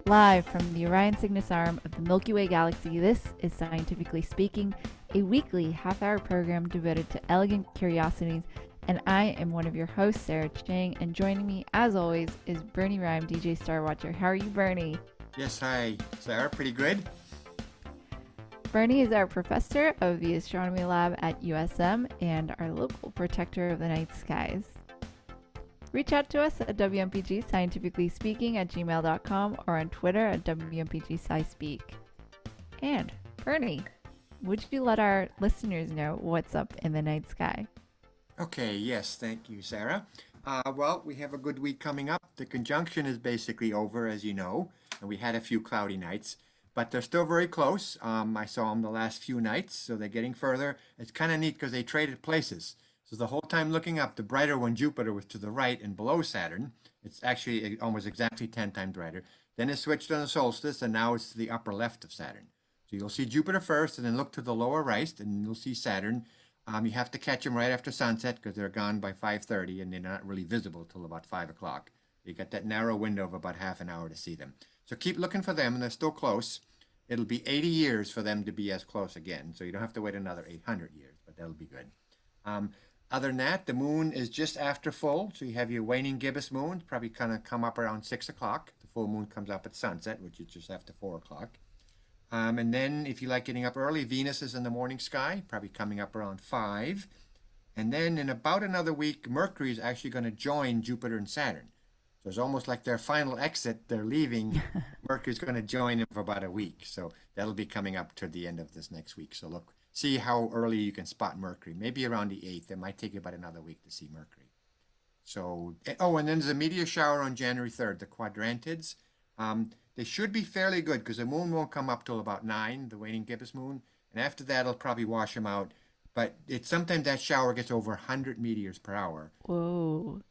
Live from the Orion Cygnus arm of the Milky Way galaxy, this is Scientifically Speaking, a weekly half-hour program devoted to elegant curiosities, and I am one of your hosts, Sarah Chang, and joining me, as always, is Bernie Rhyme, DJ Star Watcher. How are you, Bernie? Yes, hi, Sarah. Pretty good. Bernie is our professor of the astronomy lab at USM and our local protector of the night skies. Reach out to us at WMPG Scientifically Speaking at gmail.com or on Twitter at WMPG SciSpeak. And Bernie, would you let our listeners know what's up in the night sky? Okay, yes, thank you, Sarah. Well, we have a good week coming up. The conjunction is basically over, as you know, and we had a few cloudy nights, but they're still very close. I saw them the last few nights, so they're getting further. It's kind of neat because they traded places. So the whole time looking up, the brighter one, Jupiter, was to the right and below Saturn. It's actually almost exactly 10 times brighter. Then it switched on the solstice, and now it's to the upper left of Saturn. So you'll see Jupiter first, and then look to the lower right, and you'll see Saturn. You have to catch them right after sunset because they're gone by 5:30, and they're not really visible till about 5 o'clock. You got that narrow window of about half an hour to see them. So keep looking for them, and they're still close. It'll be 80 years for them to be as close again, so you don't have to wait another 800 years, but that'll be good. Other than that, the moon is just after full, so you have your waning gibbous moon, probably kind of come up around 6 o'clock. The full moon comes up at sunset, which is just after 4 o'clock. And then if you like getting up early, Venus is in the morning sky, probably coming up around 5. And then in about another week, Mercury is actually going to join Jupiter and Saturn. So it's almost like their final exit. They're leaving. Mercury's going to join them for about a week. So that'll be coming up to the end of this next week. So look, see how early you can spot Mercury. Maybe around the 8th. It might take you about another week to see Mercury. So, oh, and then there's a meteor shower on January 3rd, the quadrantids. They should be fairly good because the moon won't come up till about 9, the waning gibbous moon. And after that, it'll probably wash them out. But sometimes that shower gets over 100 meteors per hour. Whoa.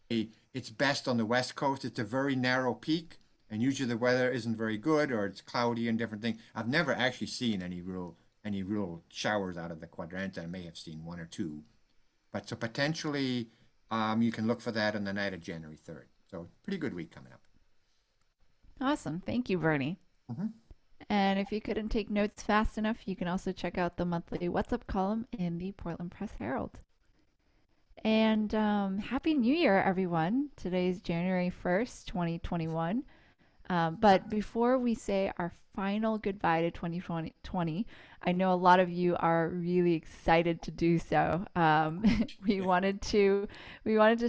It's best on the west coast. It's a very narrow peak, and usually the weather isn't very good, or it's cloudy and different things. I've never actually seen any real showers out of the quadrant. I may have seen one or two, but so potentially you can look for that on the night of January 3rd. So pretty good week coming up. Awesome. Thank you, Bernie. Mm-hmm. And if you couldn't take notes fast enough, you can also check out the monthly What's Up column in the Portland Press Herald. And Happy New Year, everyone. Today's January 1st, 2021. But before we say our final goodbye to 2020, I know a lot of you are really excited to do so. We wanted to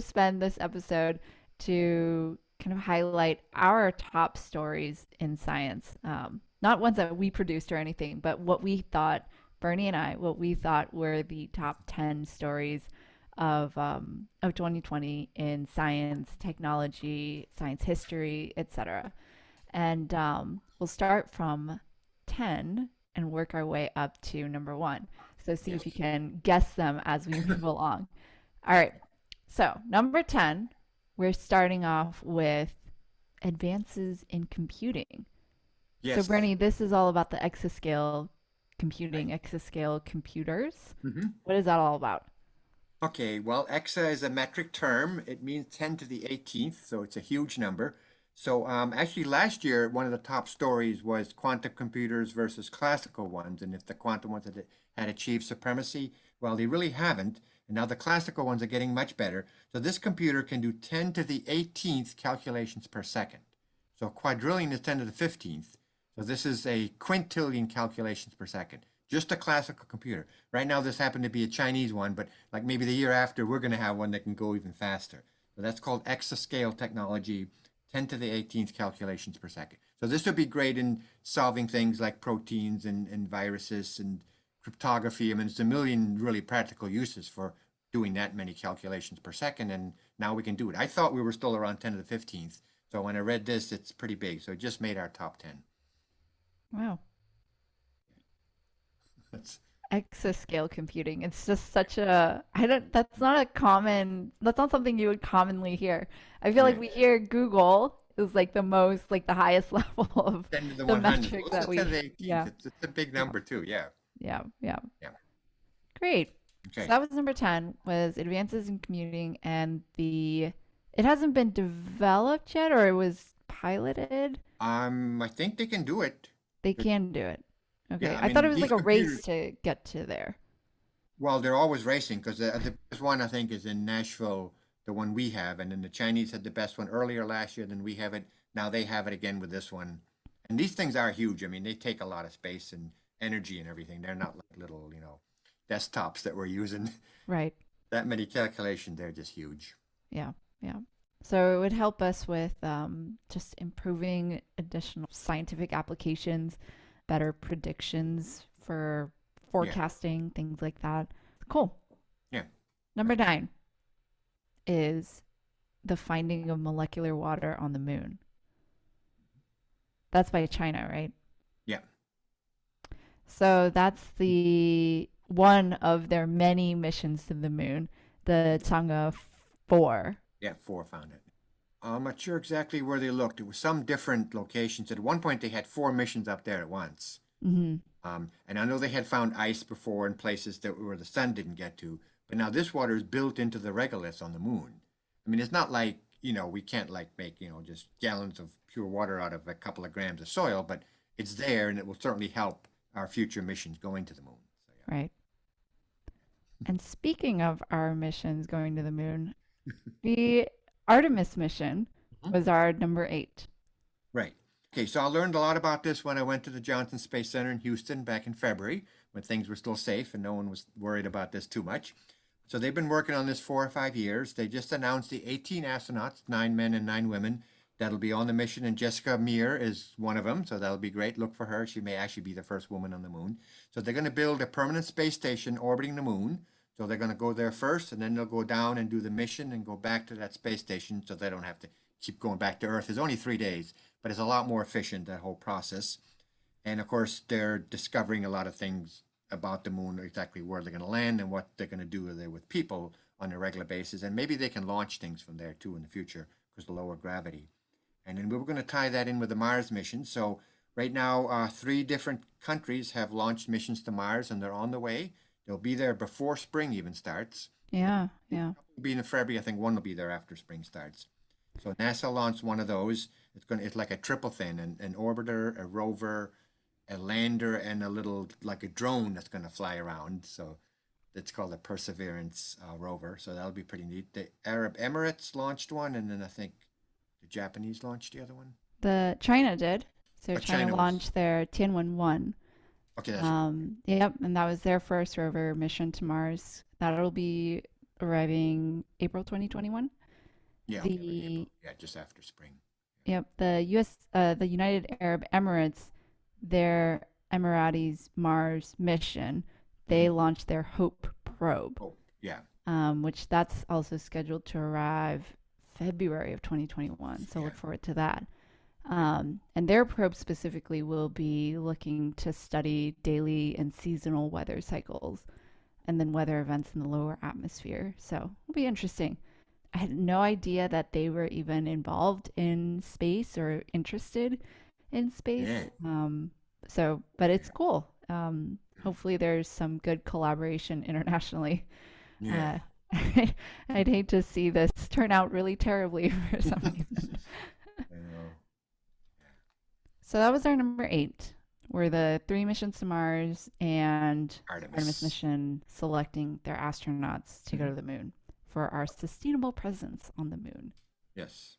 spend this episode to kind of highlight our top stories in science. Not ones that we produced or anything, but what we thought, Bernie and I, what we thought were the top 10 stories of 2020 in science, technology, science history, etc. And we'll start from 10 and work our way up to number 1. So see if you can guess them as we move along. All right. So number 10, we're starting off with advances in computing. Yes. So Bernie, this is all about the exascale computing, exascale computers. Mm-hmm. What is that all about? Okay, well, exa is a metric term. It means 10 to the 18th, so it's a huge number. So actually last year, one of the top stories was quantum computers versus classical ones, and if the quantum ones had achieved supremacy. Well, they really haven't, and now the classical ones are getting much better. So this computer can do 10 to the 18th calculations per second. So a quadrillion is 10 to the 15th. So this is a quintillion calculations per second. Just a classical computer. Right now, this happened to be a Chinese one, but like maybe the year after, we're going to have one that can go even faster. So that's called exascale technology, 10 to the 18th calculations per second. So this would be great in solving things like proteins and viruses and cryptography. I mean, it's a million really practical uses for doing that many calculations per second, and now we can do it. I thought we were still around 10 to the 15th. So when I read this, it's pretty big. So it just made our top 10. Wow. That's Exascale computing. It's just such a, that's not something you would commonly hear. I feel like yeah. we hear Google is like the most, like the highest level of 10 to the the 100. metric Well, that it's we, 10 to the 18th. yeah, It's a big number too. Yeah. yeah. Yeah. Great. So Okay. that was number 10 was advances in computing and it hasn't been developed yet or it was piloted. I think they can do it. They But, can do it. yeah, Okay. I I thought it mean, was like these a computers, race to get to there. well, they're always racing because the best one I think is in Nashville, the one we have, and then the Chinese had the best one earlier last year. Then we have it now. They have it again with this one, and these things are huge. I mean, they take a lot of space and energy and everything. They're not like little, desktops that we're using. Right. That many calculations, they're just huge. Yeah. Yeah. So it would help us with just improving additional scientific applications, better predictions for Yeah, forecasting, things like that. Cool. yeah, Number nine is the finding of molecular water on the moon. That's by China, right? yeah, So that's the one of their many missions to the moon, the Chang'e 4. yeah. Four found it. I'm not sure exactly where they looked. It was some different locations. At one point, they had four missions up there at once. Mm-hmm. And I know they had found ice before in places that where the sun didn't get to, but now this water is built into the regoliths on the moon. I mean, it's not like, we can't like make, just gallons of pure water out of a couple of grams of soil, but it's there and it will certainly help our future missions going to the moon. So Right. And speaking of our missions going to the moon, the Artemis mission yeah. was our number 8. Right. Okay, so I learned a lot about this when I went to the Johnson Space Center in Houston back in February when things were still safe and no one was worried about this too much. So they've been working on this 4 or 5 years. They just announced the 18 astronauts, 9 men and 9 women, that'll be on the mission, and Jessica Meir is one of them. So that'll be great. Look for her. She may actually be the first woman on the moon. So they're going to build a permanent space station orbiting the moon. So they're going to go there first, and then they'll go down and do the mission and go back to that space station so they don't have to keep going back to Earth. It's only 3 days, but it's a lot more efficient, that whole process. And of course, they're discovering a lot of things about the moon, exactly where they're going to land and what they're going to do there with people on a regular basis. And maybe they can launch things from there too in the future because of the lower gravity. And then we were going to tie that in with the Mars mission. So right now, 3 different countries have launched missions to Mars and they're on the way. They'll be there before spring even starts. Yeah, yeah. It'll be in February. I think one will be there after spring starts. So NASA launched one of those. It's like a triple thing, an orbiter, a rover, a lander, and a little like a drone that's gonna fly around. So it's called the Perseverance rover. So that'll be pretty neat. The Arab Emirates launched one, and then I think the Japanese launched the other one. The China did. So China China was launched their Tianwen-1. okay. That's right. Yep, and that was their first rover mission to Mars. That'll be arriving April 2021. Yeah, okay, right, The April. Yeah, just after spring. Yep, the United Arab Emirates, their Emirates Mars mission, they Hmm. launched their Hope probe, Oh, yeah, which that's also scheduled to arrive February of 2021. So yeah, look forward to that. yeah, And their probe specifically will be looking to study daily and seasonal weather cycles and then weather events in the lower atmosphere. So it'll be interesting. I had no idea that they were even involved in space or interested in space. yeah, But it's yeah, cool. Hopefully, there's some good collaboration internationally. yeah. Uh, I'd hate to see this turn out really terribly for some reason. I know. So that was our number 8. Were the 3 missions to Mars and Artemis Artemis. mission selecting their astronauts to go Mhm. to the moon for our sustainable presence on the moon. Yes.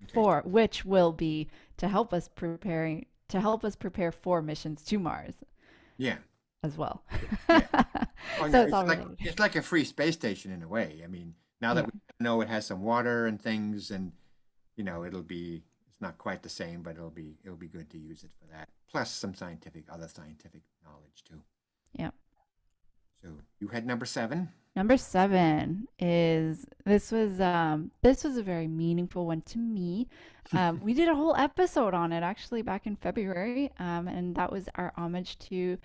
Okay. For which will be to help us prepare for missions to Mars Yeah. as well. Yeah. Oh So yeah, it's all related. it's like a free space station in a way. I mean, now that Yeah. we know it has some water and things, and it'll be it's not quite the same, but it'll be good to use it for that. Plus some other scientific knowledge too. Yeah. So you had number 7. Number 7 is this was a very meaningful one to me. We did a whole episode on it actually back in February, and that was our homage to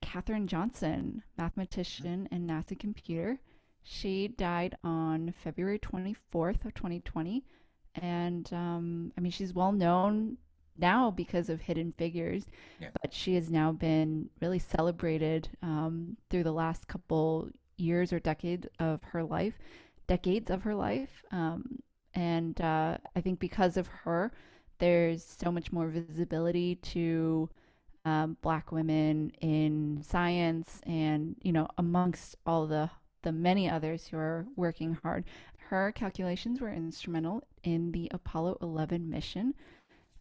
Katherine Johnson, mathematician and NASA computer. She died on February 24th of 2020. And I mean, she's well known now because of Hidden Figures, Yeah. but she has now been really celebrated through the last couple years or decades of her life. And I think because of her, there's so much more visibility to Black women in science, and amongst all the many others who are working hard. Her calculations were instrumental in the Apollo 11 mission,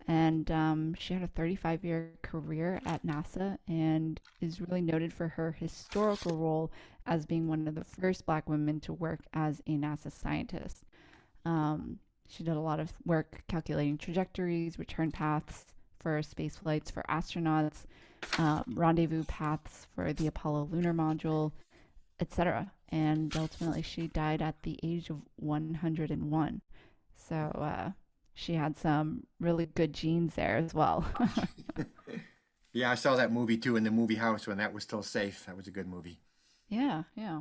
and she had a 35-year career at NASA and is really noted for her historical role as being one of the first Black women to work as a NASA scientist. She did a lot of work calculating trajectories, return paths for space flights for astronauts, rendezvous paths for the Apollo lunar module, etc. And ultimately, she died at the age of 101. So she had some really good genes there as well. Yeah, I saw that movie too in the movie house when that was still safe. That was a good movie. Yeah, yeah.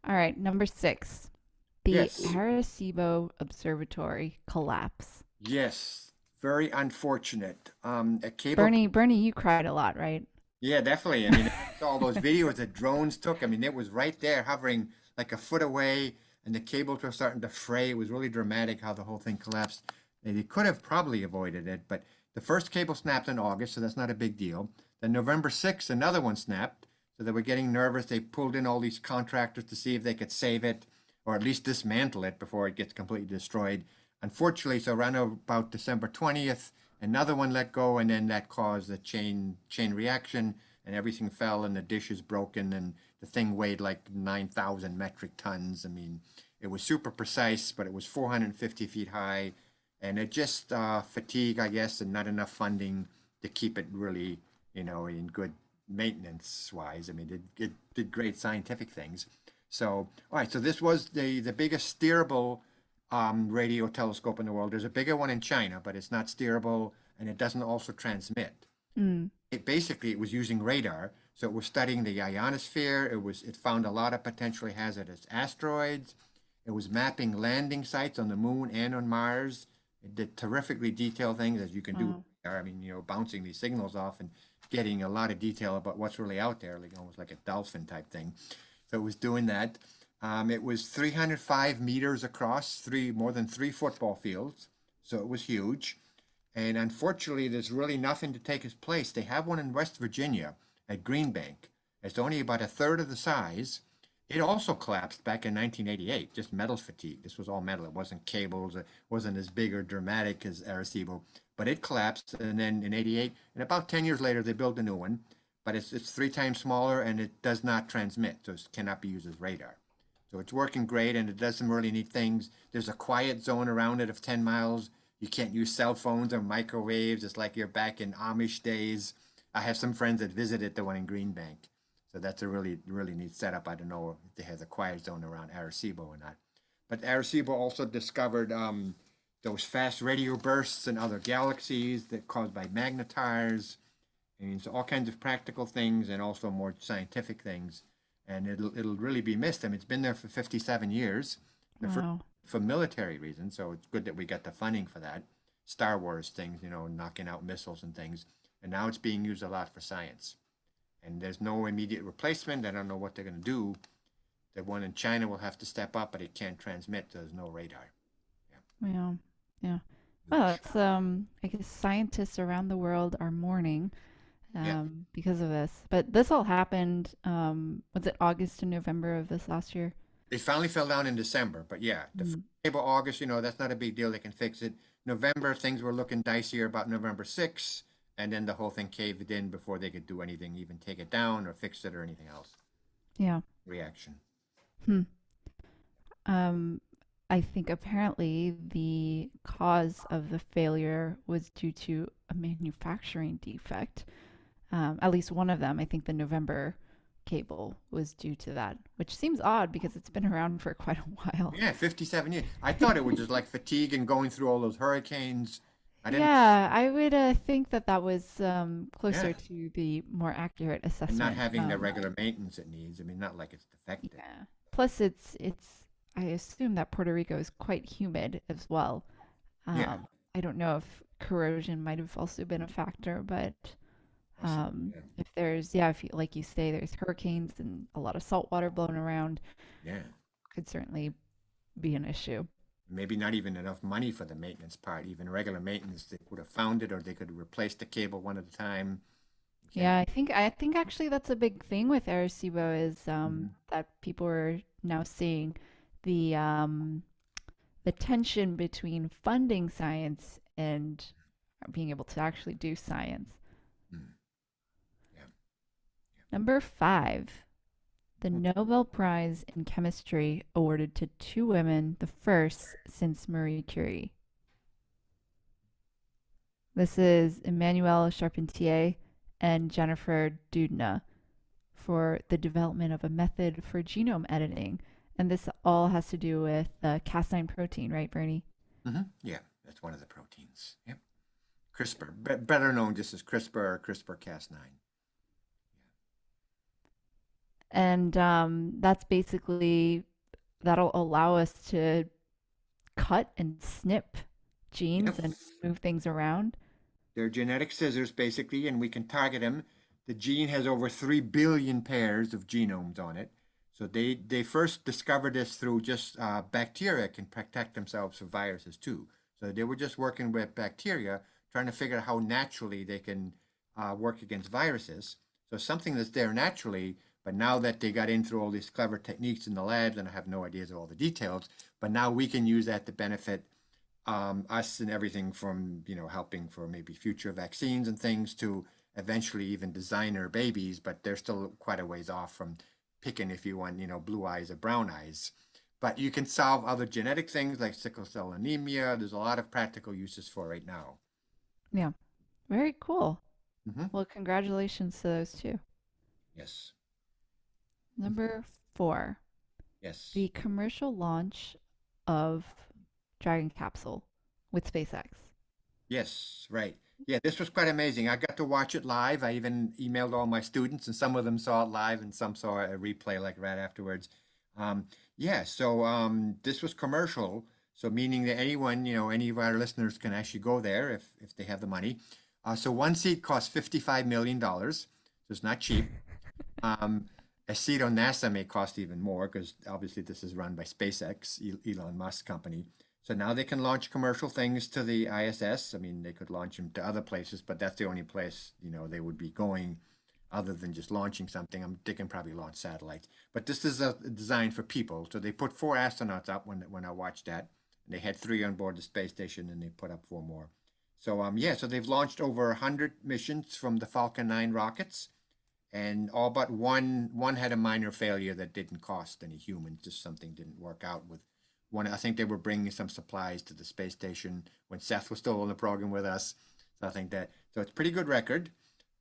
All right, number 6. The Yes, Arecibo Observatory collapse. yes, very unfortunate. A cable. Bernie, you cried a lot, right? Yeah, definitely. I mean, I saw all those videos that drones took. I mean, it was right there, hovering like a foot away, and the cables were starting to fray. It was really dramatic how the whole thing collapsed. They could have probably avoided it, but the first cable snapped in August, so that's not a big deal. Then November 6th, another one snapped. So they were getting nervous. They pulled in all these contractors to see if they could save it, or at least dismantle it before it gets completely destroyed. Unfortunately, so around about December 20th, another one let go, and then that caused a chain reaction, and everything fell, and the dish is broken, and the thing weighed like 9,000 metric tons. I mean, it was super precise, but it was 450 feet high, and it just fatigue, I guess, and not enough funding to keep it really, in good maintenance wise. I mean, it did great scientific things. So, all right, so this was the biggest steerable radio telescope in the world. There's a bigger one in China, but it's not steerable and it doesn't also transmit. Mm. It was using radar, so it was studying the ionosphere. It found a lot of potentially hazardous asteroids. It was mapping landing sites on the moon and on Mars. It did terrifically detailed things as you can do with Wow. radar. I mean, bouncing these signals off and getting a lot of detail about what's really out there, like almost like a dolphin type thing. So it was doing that. It was 305 meters across, more than 3 football fields. So it was huge. And unfortunately, there's really nothing to take its place. They have one in West Virginia at Green Bank. It's only about a third of the size. It also collapsed back in 1988, just metal fatigue. This was all metal. It wasn't cables. It wasn't as big or dramatic as Arecibo, but it collapsed. And then in 88, and about 10 years later, they built a new one, but it's 3 times smaller and it does not transmit, so it cannot be used as radar. So it's working great and it does some really neat things. There's a quiet zone around it of 10 miles. You can't use cell phones or microwaves. It's like you're back in Amish days. I have some friends that visited the one in Green Bank. So that's a really, really neat setup. I don't know if it has a quiet zone around Arecibo or not. But Arecibo also discovered those fast radio bursts in other galaxies that caused by magnetars. And so all kinds of practical things and also more scientific things. And it'll really be missed. I mean, it's been there for 57 years. The first Wow. for military reasons, so it's good that we got the funding for that. Star Wars things, knocking out missiles and things. And now it's being used a lot for science. And there's no immediate replacement. I don't know what they're going to do. The one in China will have to step up, but it can't transmit. There's no radar. Yeah. Yeah. Well, it's I guess scientists around the world are mourning Yeah. because of this. But this all happened was it August and November of this last year? It finally fell down in December, but yeah, the Mm. April, August, that's not a big deal. They can fix it. November, things were looking dicier about November 6th, and then the whole thing caved in before they could do anything, even take it down or fix it or anything else. Yeah. Reaction. Hmm. Um, I think apparently the cause of the failure was due to a manufacturing defect. At least one of them, I think the November cable was due to that, which seems odd because it's been around for quite a while. Yeah, 57 years. I thought it was just like fatigue and going through all those hurricanes. I didn't, Yeah, I would think that that was yeah, closer to the more accurate and not assessment. having the regular maintenance it needs. I mean, not like it's defective. Yeah. Plus, it's. I assume that Puerto Rico is quite humid as well. Yeah, I don't know if corrosion might have also been a factor, but possibly. Yeah. if there's, yeah, if you, like you say, there's hurricanes and a lot of salt water blowing around, Yeah. could certainly be an issue. Maybe not even enough money for the maintenance part. Even regular maintenance, they would have found it, or they could replace the cable one at a time. You can't. Yeah, I think actually that's a big thing with Arecibo is Mhm. that people are now seeing the the tension between funding science and being able to actually do science. Mm. Yeah. Number five, the Yeah. Nobel Prize in Chemistry awarded to two women, the first since Marie Curie. This is Emmanuelle Charpentier and Jennifer Doudna for the development of a method for genome editing. And this all has to do with the Cas9 protein, right, Bernie? Yeah, that's one of the proteins. Yep. CRISPR, better known just as CRISPR or CRISPR-Cas9. And that's basically that'll allow us to cut and snip Yep. genes and move things around. They're genetic scissors, basically, and we can target them. The gene has over 3 billion pairs of genomes on it. So they first discovered this through just bacteria can protect themselves from viruses too. So they were just working with bacteria, trying to figure out how naturally they can work against viruses. So something that's there naturally, but now that they got in through all these clever techniques in the labs, and I have no ideas of all the details, but now we can use that to benefit us and everything from helping for maybe future vaccines and things to eventually even designer babies, but they're still quite a ways off from picking if you want blue eyes or brown eyes. But you can solve other genetic things like sickle cell anemia. There's a lot of practical uses for right now. Yeah, very cool. Hmm. Well, congratulations to those two. Yes. Number four, Yes. the commercial launch of Dragon Capsule with SpaceX. Yes, right. Yeah, this was quite amazing. I got to watch it live. I even emailed all my students, and some of them saw it live, and some saw a replay like right afterwards. Um, yeah, so this was commercial, so meaning that anyone, any of our listeners can actually go there if they have the money. So one seat costs $55 million, so it's not cheap. Um, a seat on NASA may cost even more because obviously this is run by SpaceX, Elon Musk company. So now they can launch commercial things to the ISS. I mean, they could launch them to other places, but that's the only place, they would be going other than just launching something. They can probably launch satellites. But this is designed for people. So they put four astronauts up when I watched that. They had three on board the space station and they put up four more. So yeah, so they've launched over 100 missions from the Falcon 9 rockets, and all but one had a minor failure that didn't cost any humans, just something didn't work out with one. I think they were bringing some supplies to the space station when Seth was still on the program with us. So I think that, so it's a pretty good record.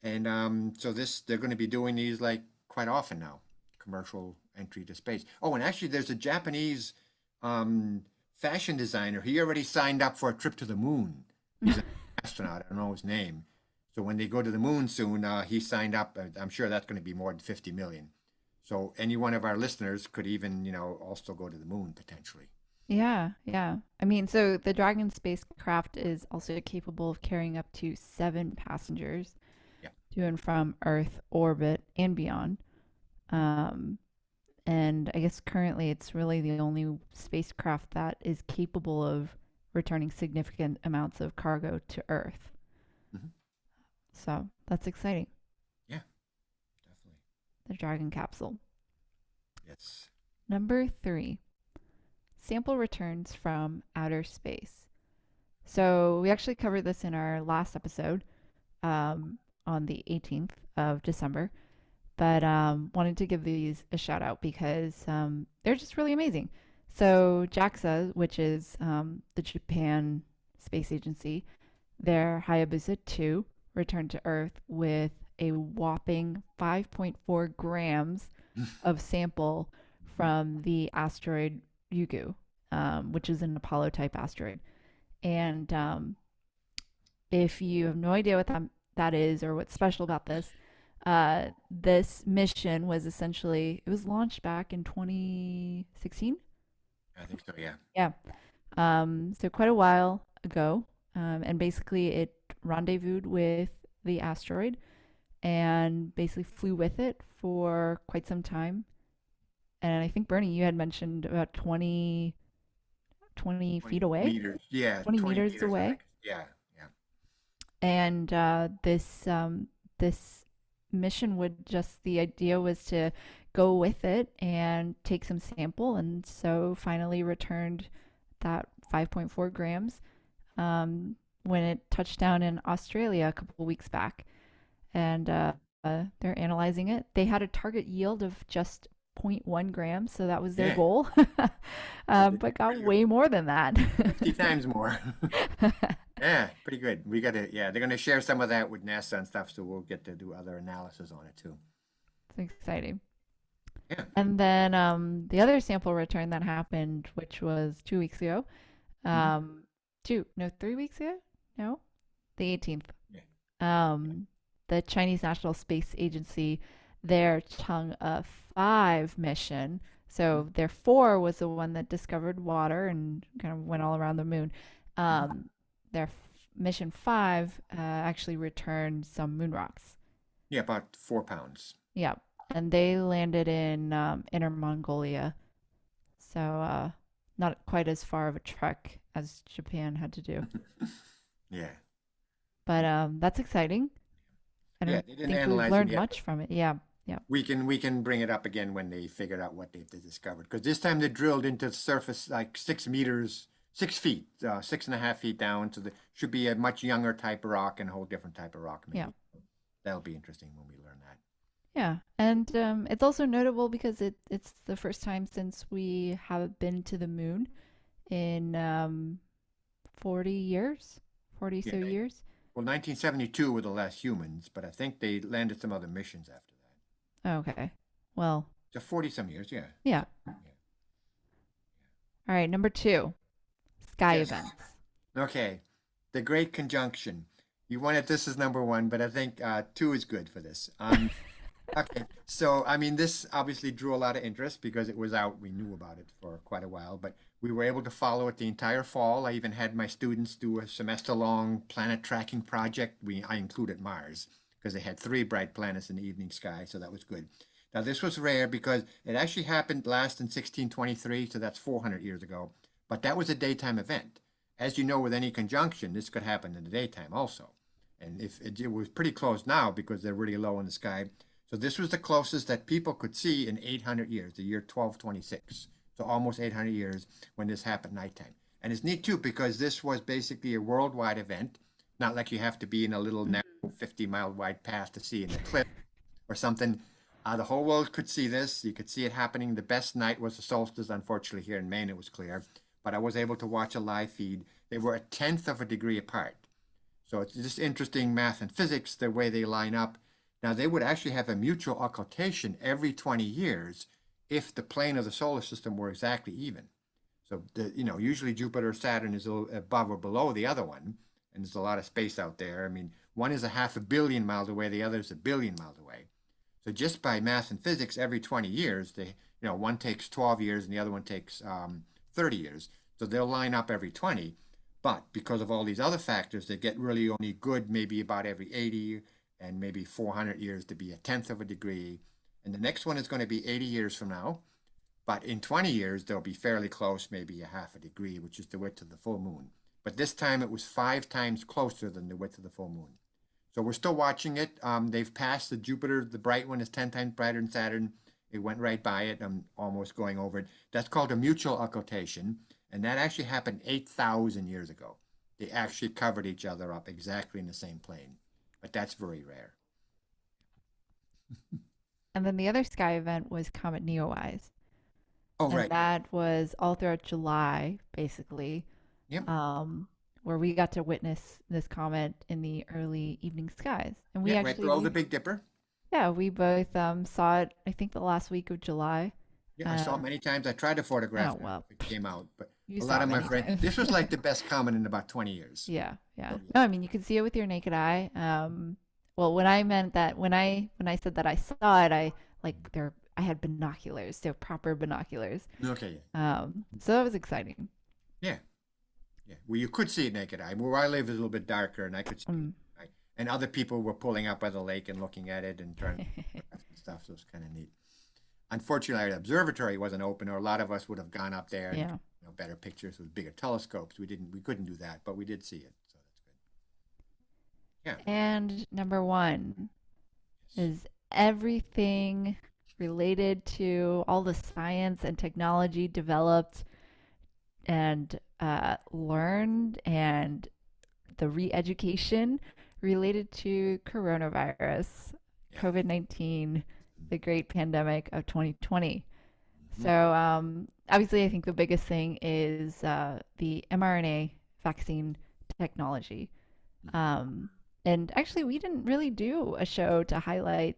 And so this they're going to be doing these like quite often now, commercial entry to space. Oh, and actually there's a Japanese um, fashion designer. He already signed up for a trip to the moon. He's an astronaut. I don't know his name. So when they go to the moon soon, he signed up. I'm sure that's going to be more than 50 million. So any one of our listeners could even, also go to the moon potentially. Yeah, yeah. I mean, so the Dragon spacecraft is also capable of carrying up to seven passengers Yeah. to and from Earth orbit and beyond. Um, and I guess currently it's really the only spacecraft that is capable of returning significant amounts of cargo to Earth. Hmm. So that's exciting. Yeah, definitely. The Dragon capsule. Yes. Number three, sample returns from outer space. So we actually covered this in our last episode on the 18th of December, but wanted to give these a shout out because they're just really amazing. So JAXA, which is the Japan Space Agency, their Hayabusa 2 returned to Earth with a whopping 5.4 grams of sample from the asteroid Ryugu, which is an Apollo type asteroid. And if you have no idea what that is or what's special about this, this mission was essentially it was launched back in 2016. I think so. Yeah. Yeah, so quite a while ago, and basically it rendezvoused with the asteroid and basically flew with it for quite some time. And I think Bernie, you had mentioned about 20 20 20 feet away, meters. Yeah, 20 20 meters meters, I away. think. Yeah, yeah. And this mission would just the idea was to go with it and take some sample, and so finally returned that 5.4 grams when it touched down in Australia a couple of weeks back. And they're analyzing it. They had a target yield of just zero point 0.1 grams, so that was their Yeah, goal, they did but got pretty good. way more than that. 50 times more. Yeah, pretty good. We got to, yeah, they're going to share some of that with NASA and stuff, so we'll get to do other analysis on it too. It's exciting. Yeah. And then the other sample return that happened, which was 2 weeks ago, Hmm. um, no, 3 weeks ago? No, the 18th. Yeah. Um, the Chinese National Space Agency, their Chang'e 5 mission. Mhm. So their 4 was the one that discovered water and kind of went all around the moon. Mhm. Their mission 5 actually returned some moon rocks. Yeah, about 4 pounds. Yeah, and they landed in Inner Mongolia. So not quite as far of a trek as Japan had to do. Yeah. But that's exciting. I Yeah, don't they didn't think we've analyze it learned yet, much but from it. Yeah, yeah, we can bring it up again when they figure out what they discovered. Because this time they drilled into the surface like 6 meters, 6 feet, 6.5 feet down. So there should be a much younger type of rock and a whole different type of rock, yeah, maybe. That'll be interesting when we learn that. yeah. And it's also notable because it's the first time since we have been to the moon in 40 years, 40 Yeah, so years. well, 1972 were the last humans, but I think they landed some other missions after that. Okay. Well, So 40 some years, yeah. yeah. So, yeah. All right, number 2, sky Yes. events. Okay. The Great Conjunction. You wanted this as number one, but I think two is good for this. Okay. So, I mean, this obviously drew a lot of interest because it was out. We knew about it for quite a while, but we were able to follow it the entire fall. I even had my students do a semester-long planet tracking project. I included Mars because they had 3 bright planets in the evening sky, so that was good. Now, this was rare because it actually happened last in 1623, so that's 400 years ago, but that was a daytime event. As you know, with any conjunction, this could happen in the daytime also. And if it was pretty close now because they're really low in the sky. So this was the closest that people could see in 800 years, the year 1226. So almost 800 years when this happened nighttime. And it's neat too because this was basically a worldwide event, not like you have to be in a little narrow Mhm. 50-mile wide path to see in a cliff or something. The whole world could see this. You could see it happening. The best night was the solstice. Unfortunately, here in Maine, it was clear, but I was able to watch a live feed. They were a tenth of a degree apart. So it's just interesting math and physics, the way they line up. Now, they would actually have a mutual occultation every 20 years if the plane of the solar system were exactly even. So, usually Jupiter, Saturn is a little above or below the other one, and there's a lot of space out there. I mean, one is a half a billion miles away, the other is a billion miles away. So just by math and physics, every 20 years, one takes 12 years and the other one takes 30 years. So they'll line up every 20. But because of all these other factors, they get really only good maybe about every 80 and maybe 400 years to be a tenth of a degree. And the next one is going to be 80 years from now. But in 20 years, they'll be fairly close, maybe a half a degree, which is the width of the full moon. But this time it was 5 times closer than the width of the full moon. So we're still watching it. They've passed the Jupiter. The bright one is 10 times brighter than Saturn. It went right by it. I'm almost going over it. That's called a mutual occultation. And that actually happened 8,000 years ago. They actually covered each other up exactly in the same plane. But that's very rare. And then the other sky event was Comet Neowise. Oh, And right. Yeah. that was all throughout July, basically, Yep. um, where we got to witness this comet in the early evening skies. And we Yeah, right actually, below the Big Dipper. yeah, we both saw it, I think, the last week of July. Yeah, I saw it Uh, many times. I tried to oh, photograph it well, if it came out, but you a saw lot it of my many friends, times. this was like the best comet in about 20 years. Yeah, yeah. So, yeah. No, I mean, you can see it with your naked eye. Well, when I meant that, when I said that I saw it, I had binoculars, so proper binoculars. Okay, So that was exciting. yeah. Yeah, well, you could see it naked eye. Where I live is a little bit darker, and I could see it. Mm. Right? And other people were pulling up by the lake and looking at it and trying to photograph and stuff. So it's kind of neat. unfortunately, the observatory wasn't open, or a lot of us would have gone up there and Yeah. better pictures with bigger telescopes. We couldn't do that, but we did see it, so that's good. And number one Yeah. is everything related to all the science and technology developed and learned and the re education related to coronavirus, Yeah. COVID 19, the great pandemic of 2020. Mhm. So, obviously, I think the biggest thing is the mRNA vaccine technology. Um, and actually, we didn't really do a show to highlight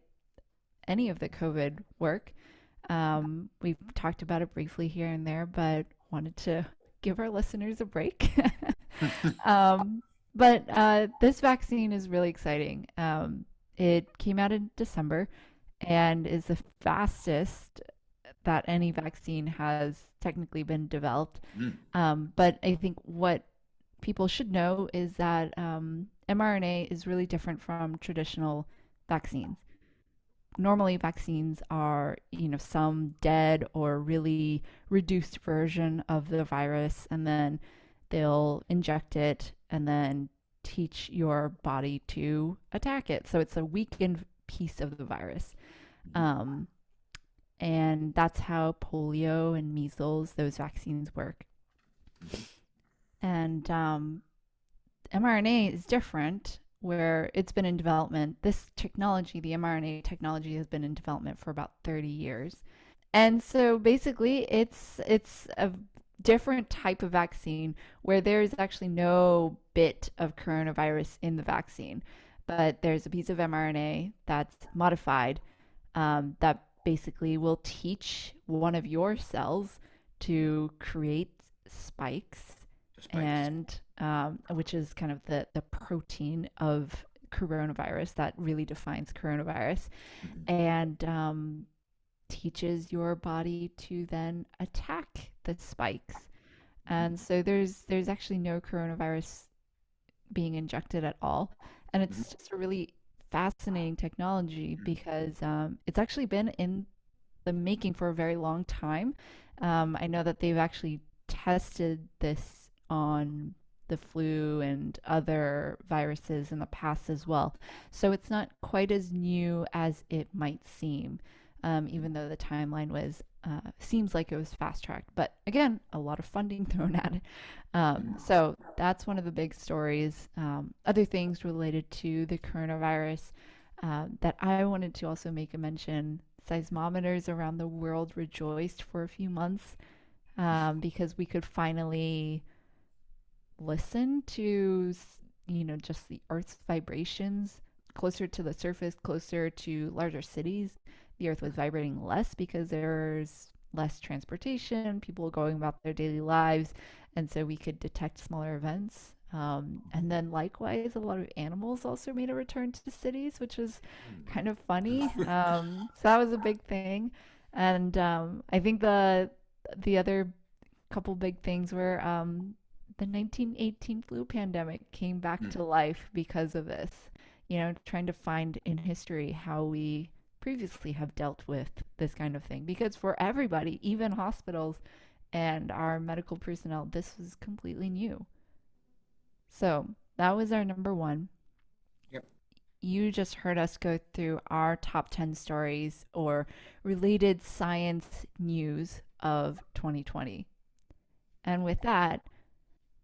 any of the COVID work. We've talked about it briefly here and there, but wanted to give our listeners a break. um, but this vaccine is really exciting. It came out in December and is the fastest that any vaccine has technically been developed. Mm. But I think what people should know is that mRNA is really different from traditional vaccines. Normally, vaccines are, some dead or really reduced version of the virus, and then they'll inject it and then teach your body to attack it. So it's a weakened piece of the virus. Um, and that's how polio and measles, those vaccines work. And mRNA is different, where it's been in development. This technology, the mRNA technology, has been in development for about 30 years. And so basically, it's a different type of vaccine where there's actually no bit of coronavirus in the vaccine, but there's a piece of mRNA that's modified that basically will teach one of your cells to create spikes, The spikes. and which is kind of the protein of coronavirus that really defines coronavirus, Mhm. and teaches your body to then attack the spikes. Mhm. And so there's actually no coronavirus being injected at all. And Mhm. it's just a really fascinating technology because it's actually been in the making for a very long time. I know that they've actually tested this on the flu and other viruses in the past as well. So it's not quite as new as it might seem, even though the timeline was seems like it was fast tracked. But again, a lot of funding thrown at it. So that's one of the big stories. Other things related to the coronavirus that I wanted to also make a mention. Seismometers around the world rejoiced for a few months because we could finally listen to, just the Earth's vibrations closer to the surface, closer to larger cities. The Earth was vibrating less because there's less transportation, people going about their daily lives, and so we could detect smaller events. And then likewise, a lot of animals also made a return to cities, which was kind of funny. So that was a big thing. And I think the other couple big things were the 1918 flu pandemic came back Mhm. to life because of this. Trying to find in history how we previously have dealt with this kind of thing. Because for everybody, even hospitals and our medical personnel, this was completely new. So that was our number one. Yep. You just heard us go through our top 10 stories or related science news of 2020. And with that,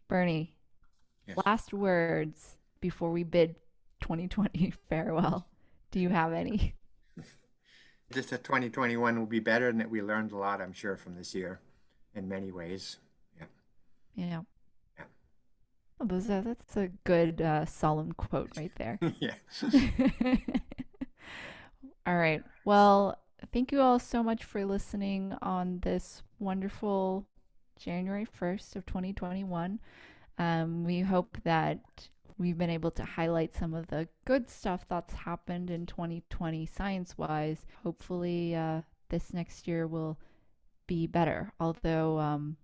Bernie, Yes. last words before we bid 2020 farewell. Do you have any? Just that 2021 will be better and that we learned a lot, I'm sure, from this year in many ways. Yeah. Yeah. Yeah. Well, that's a good solemn quote right there. Yeah. All right. Well, thank you all so much for listening on this wonderful January 1st of 2021. We hope that we've been able to highlight some of the good stuff that's happened in 2020 science wise. Hopefully, this next year will be better, although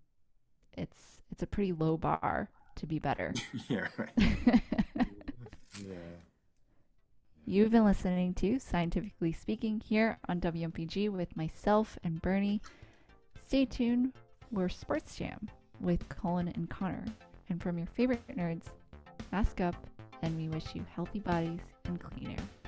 it's a pretty low bar to be better. Yeah, right. Yeah. You've been listening to Scientifically Speaking here on WMPG with myself and Bernie. Stay tuned for Sports Jam with Colin and Connor. And from your favorite nerds, mask up, and we wish you healthy bodies and clean air.